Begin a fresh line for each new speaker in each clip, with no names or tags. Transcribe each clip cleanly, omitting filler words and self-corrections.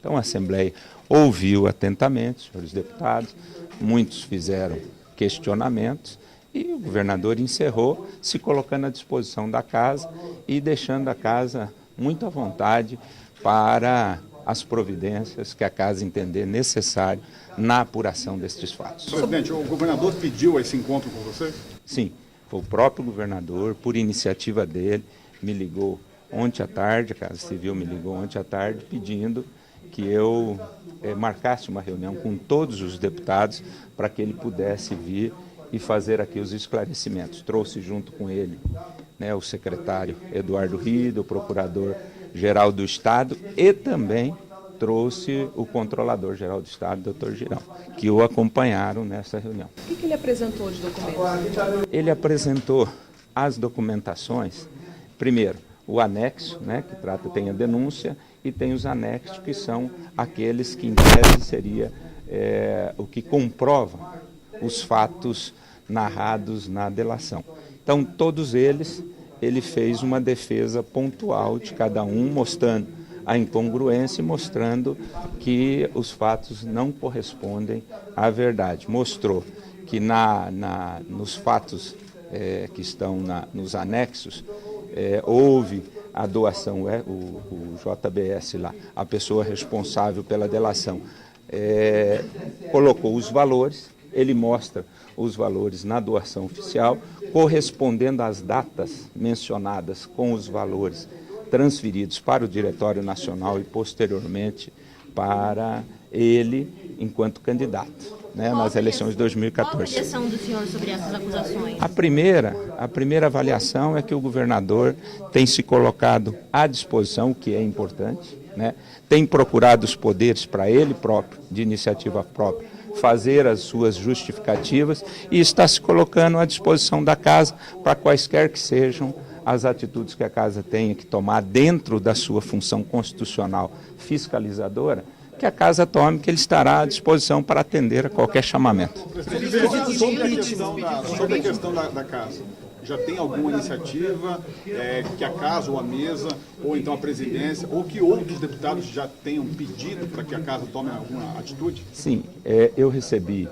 Então a Assembleia ouviu atentamente, senhores deputados, muitos fizeram questionamentos e o governador encerrou, se colocando à disposição da casa e deixando a casa muito à vontade para as providências que a casa entender necessário na apuração destes fatos.
Presidente, o governador pediu esse encontro com você?
Sim, foi o próprio governador, por iniciativa dele, me ligou ontem à tarde, a Casa Civil me ligou ontem à tarde, pedindo que eu marcasse uma reunião com todos os deputados para que ele pudesse vir e fazer aqui os esclarecimentos. Trouxe junto com ele, né, o secretário Eduardo Rido, o procurador-geral do Estado e também trouxe o controlador-geral do Estado, doutor Girão, que o acompanharam nessa reunião.
O que ele apresentou de documentos?
Ele apresentou as documentações, primeiro, o anexo, né, que tem a denúncia, e tem os anexos, que são aqueles que, em tese, seria o que comprova os fatos narrados na delação. Então, todos eles, ele fez uma defesa pontual de cada um, mostrando a incongruência e mostrando que os fatos não correspondem à verdade. Mostrou que nos fatos que estão nos anexos, houve a doação, o JBS lá, a pessoa responsável pela delação, colocou os valores, ele mostra os valores na doação oficial, correspondendo às datas mencionadas com os valores transferidos para o Diretório Nacional e posteriormente para ele enquanto candidato, né, nas eleições de 2014.
Qual a avaliação do senhor sobre essas acusações?
A primeira avaliação é que o governador tem se colocado à disposição, o que é importante, né, tem procurado os poderes para ele próprio, de iniciativa própria, fazer as suas justificativas e está se colocando à disposição da casa para quaisquer que sejam as atitudes que a casa tenha que tomar dentro da sua função constitucional fiscalizadora, que a casa tome, que ele estará à disposição para atender a qualquer chamamento.
Sobre a questão da casa, já tem alguma iniciativa que a casa ou a mesa, ou então a presidência, ou que outros deputados já tenham pedido para que a casa tome alguma atitude?
Sim, eu recebi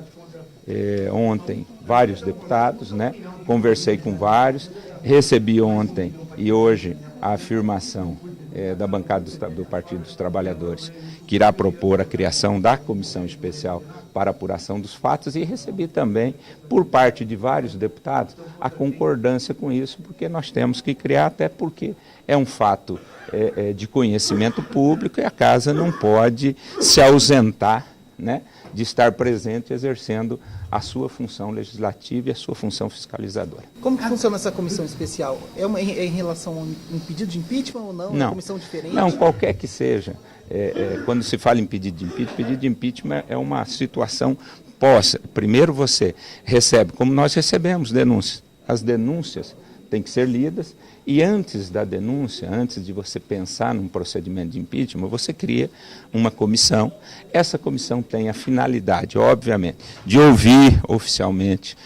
ontem vários deputados, né? Conversei com vários, recebi ontem e hoje a afirmação da bancada do Partido dos Trabalhadores, que irá propor a criação da comissão especial para apuração dos fatos, e recebi também, por parte de vários deputados, a concordância com isso, porque nós temos que criar, até porque é um fato de conhecimento público e a casa não pode se ausentar, né, de estar presente exercendo a sua função legislativa e a sua função fiscalizadora.
Como que funciona essa comissão especial? É em relação a um pedido de impeachment ou não? É uma comissão diferente?
Não, qualquer que seja. Quando se fala em pedido de impeachment é uma situação primeiro você recebe, como nós recebemos denúncias. As denúncias têm que ser lidas e antes da denúncia, antes de você pensar num procedimento de impeachment, você cria uma comissão. Essa comissão tem a finalidade, obviamente, de ouvir oficialmente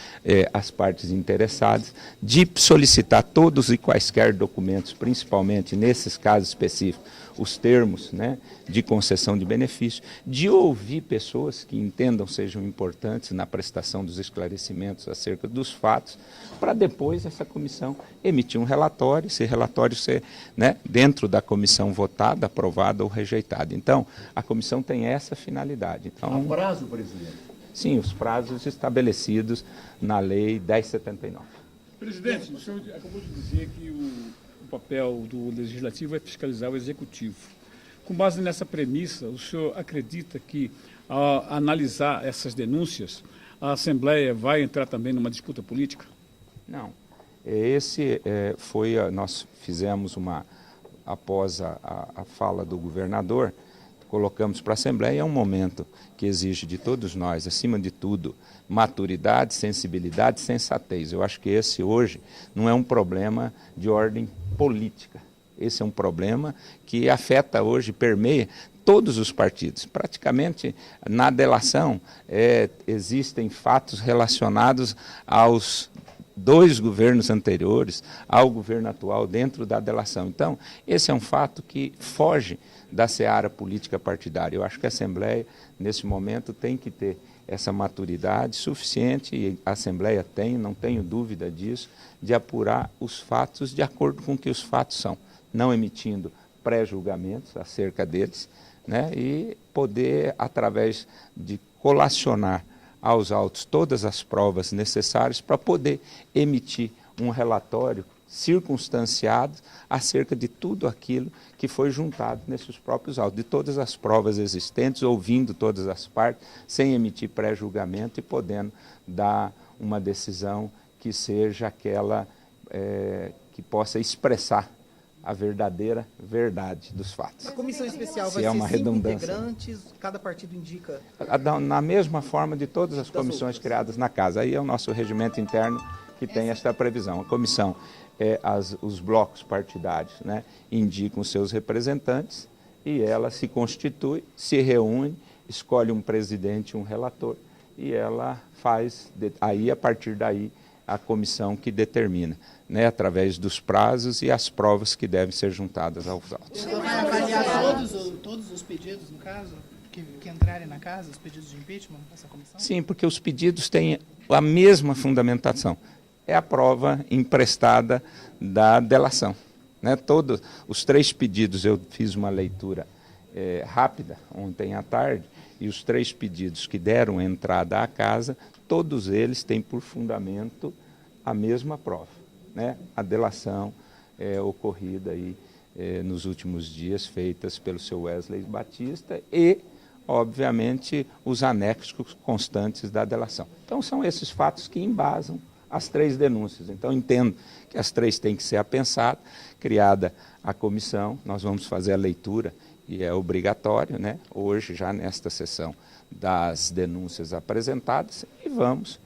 as partes interessadas, de solicitar todos e quaisquer documentos, principalmente nesses casos específicos, os termos, né, de concessão de benefício, de ouvir pessoas que entendam sejam importantes na prestação dos esclarecimentos acerca dos fatos, para depois essa comissão emitir um relatório, esse relatório ser, né, dentro da comissão votada, aprovada ou rejeitada. Então, a comissão tem essa finalidade. Então,
há prazo, presidente?
Sim, os prazos estabelecidos na Lei 1079.
Presidente, o senhor acabou de dizer que o papel do Legislativo é fiscalizar o Executivo. Com base nessa premissa, o senhor acredita que, ao analisar essas denúncias, a Assembleia vai entrar também numa disputa política?
Não. Nós fizemos após a fala do governador, colocamos para a Assembleia, é um momento que exige de todos nós, acima de tudo, maturidade, sensibilidade, sensatez. Eu acho que esse hoje não é um problema de ordem política. Esse é um problema que afeta hoje, permeia todos os partidos. Praticamente, na delação, existem fatos relacionados aos 2 governos anteriores ao governo atual dentro da delação. Então, esse é um fato que foge da seara política partidária. Eu acho que a Assembleia, nesse momento, tem que ter essa maturidade suficiente, e a Assembleia tem, não tenho dúvida disso, de apurar os fatos de acordo com o que os fatos são, não emitindo pré-julgamentos acerca deles, né, e poder, através de colacionar aos autos todas as provas necessárias para poder emitir um relatório circunstanciado acerca de tudo aquilo que foi juntado nesses próprios autos, de todas as provas existentes, ouvindo todas as partes, sem emitir pré-julgamento e podendo dar uma decisão que seja aquela que possa expressar a verdadeira verdade dos fatos.
A comissão especial vai
Se é
ser
uma
5
redundância.
integrantes, cada partido indica...
Na mesma forma de todas as comissões criadas na casa. Aí é o nosso regimento interno que tem esta previsão. A comissão, os blocos partidários, né, indicam os seus representantes e ela se constitui, se reúne, escolhe um presidente e um relator e ela faz, aí a partir daí, a comissão que determina, né, através dos prazos e as provas que devem ser juntadas aos autos.
Vai avaliar todos os pedidos, no caso, que entrarem na casa, os pedidos de impeachment, essa comissão?
Sim, porque os pedidos têm a mesma fundamentação. É a prova emprestada da delação, né? Todos os 3 pedidos, eu fiz uma leitura rápida ontem à tarde, e os 3 pedidos que deram entrada à casa, todos eles têm por fundamento a mesma prova, né? A delação ocorrida aí, nos últimos dias, feitas pelo seu Wesley Batista e, obviamente, os anexos constantes da delação. Então, são esses fatos que embasam as 3 denúncias. Então, entendo que as 3 têm que ser apensadas, criada a comissão, nós vamos fazer a leitura, e é obrigatório, né, hoje, já nesta sessão, das denúncias apresentadas, e vamos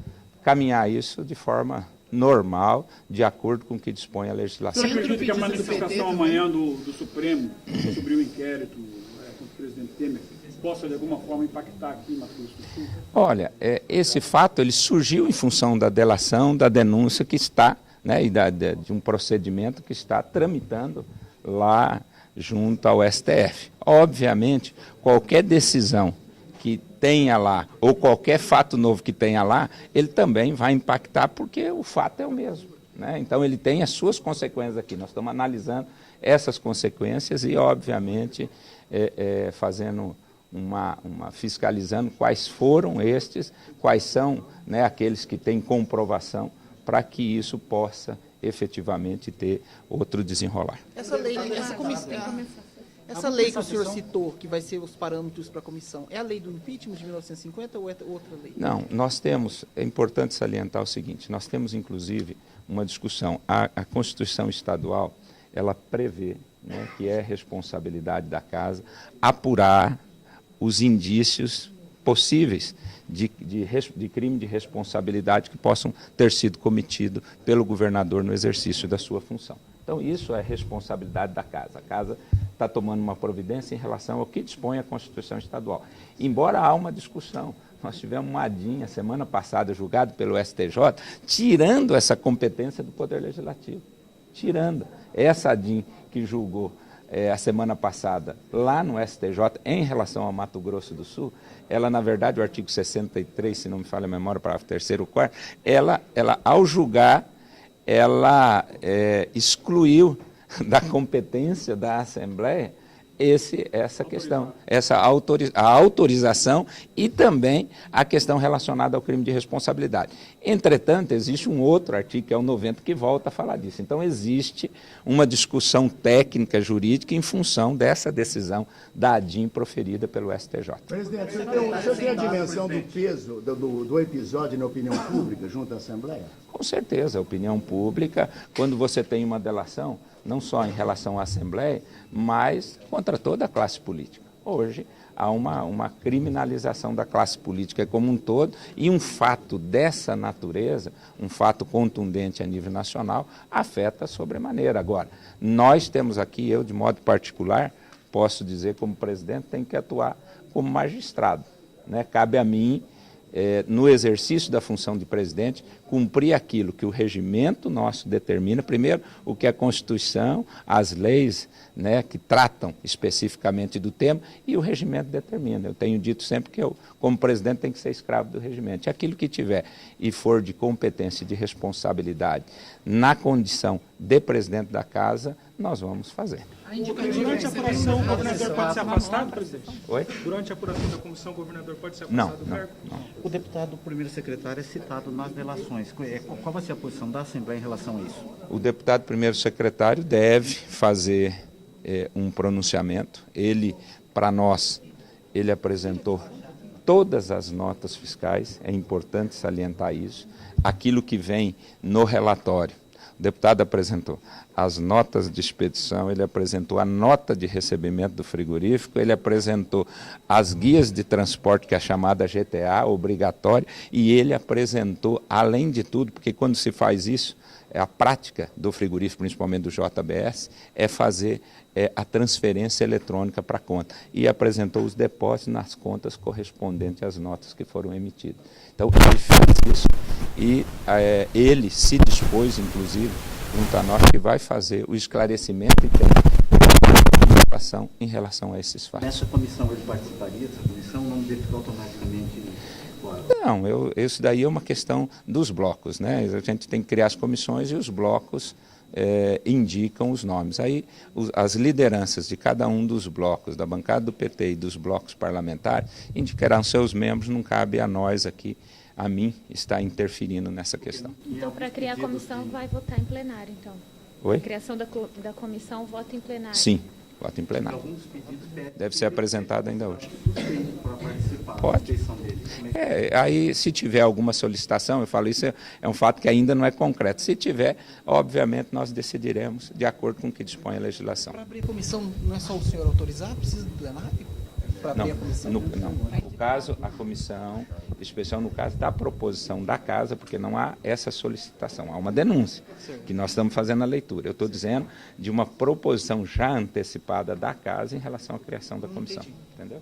caminhar isso de forma normal, de acordo com o que dispõe a legislação.
Você acredita que a manifestação amanhã do Supremo sobre o inquérito contra o presidente Temer possa, de alguma forma, impactar aqui em Mato Grosso do Sul?
Olha, esse fato ele surgiu em função da delação, da denúncia que está, né, e de um procedimento que está tramitando lá junto ao STF. Obviamente, qualquer decisão que tenha lá, ou qualquer fato novo que tenha lá, ele também vai impactar, porque o fato é o mesmo, né? Então, ele tem as suas consequências aqui. Nós estamos analisando essas consequências e, obviamente, fazendo fiscalizando quais foram estes, quais são, né, aqueles que têm comprovação, para que isso possa efetivamente ter outro desenrolar.
Essa lei que o senhor citou, que vai ser os parâmetros para a comissão, é a lei do impeachment de 1950 ou é outra lei?
Não, nós temos, é importante salientar o seguinte, nós temos inclusive uma discussão, a Constituição Estadual, ela prevê, né, que é responsabilidade da Casa apurar os indícios possíveis de crime de responsabilidade que possam ter sido cometido pelo governador no exercício da sua função. Então, isso é responsabilidade da Casa. A Casa está tomando uma providência em relação ao que dispõe a Constituição Estadual. Embora há uma discussão, nós tivemos uma ADIM, semana passada, julgado pelo STJ, tirando essa competência do Poder Legislativo. Tirando. Essa ADIM que julgou a semana passada lá no STJ em relação ao Mato Grosso do Sul, ela, na verdade, o artigo 63, se não me falha a memória, parágrafo 3º, 4º, ela ao julgar, ela excluiu da competência da Assembleia essa questão, a autorização e também a questão relacionada ao crime de responsabilidade. Entretanto, existe um outro artigo, que é o 90, que volta a falar disso. Então, existe uma discussão técnica, jurídica, em função dessa decisão da ADIM proferida pelo STJ.
Presidente, o senhor tem a dimensão do peso do episódio na opinião pública junto à Assembleia?
Com certeza, a opinião pública, quando você tem uma delação, não só em relação à Assembleia, mas contra toda a classe política. Hoje, há uma criminalização da classe política como um todo e um fato dessa natureza, um fato contundente a nível nacional, afeta sobremaneira. Agora, nós temos aqui, eu de modo particular, posso dizer como presidente, tenho que atuar como magistrado, né? Cabe a mim no exercício da função de presidente, cumprir aquilo que o regimento nosso determina, primeiro, o que a Constituição, as leis, né, que tratam especificamente do tema, e o regimento determina. Eu tenho dito sempre que eu, como presidente, tenho que ser escravo do regimento. E aquilo que tiver e for de competência e de responsabilidade na condição de presidente da casa, nós vamos fazer.
Durante a apuração, o governador pode ser afastado, presidente?
Oi?
Durante a apuração da comissão, o governador pode ser afastado do cargo?
Não.
O deputado primeiro secretário é citado nas delações. Qual vai ser a posição da Assembleia em relação a isso?
O deputado primeiro secretário deve fazer um pronunciamento. Ele, para nós, ele apresentou todas as notas fiscais, é importante salientar isso, aquilo que vem no relatório. O deputado apresentou as notas de expedição, ele apresentou a nota de recebimento do frigorífico, ele apresentou as guias de transporte, que é a chamada GTA, obrigatória, e ele apresentou, além de tudo, porque quando se faz isso, a prática do frigorífico, principalmente do JBS, é fazer a transferência eletrônica para a conta. E apresentou os depósitos nas contas correspondentes às notas que foram emitidas. Então, ele fez isso e ele se dispôs, inclusive, junto a nós, que vai fazer o esclarecimento e tem participação em relação a esses fatos.
Nessa comissão ele participaria dessa comissão, não deve ficar automaticamente fora?
Não, isso daí é uma questão dos blocos, né? A gente tem que criar as comissões e os blocos indicam os nomes. Aí as lideranças de cada um dos blocos, da bancada do PT e dos blocos parlamentares, indicarão seus membros, não cabe a nós aqui, a mim, estar interferindo nessa questão.
Então, para criar a comissão, vai votar em plenário, então?
Oi?
A criação da comissão, vota em plenário?
Sim, voto em plenário. Deve ser apresentado ainda hoje. Pode. Aí, se tiver alguma solicitação, eu falo, isso é um fato que ainda não é concreto. Se tiver, obviamente, nós decidiremos de acordo com o que dispõe a legislação.
Para abrir a comissão, não é só o senhor autorizar? Precisa do plenário? Para abrir a comissão?
Não. O caso, a comissão especial, no caso da proposição da casa, porque não há essa solicitação, há uma denúncia, que nós estamos fazendo a leitura. Eu estou dizendo de uma proposição já antecipada da casa em relação à criação da comissão. Entendeu?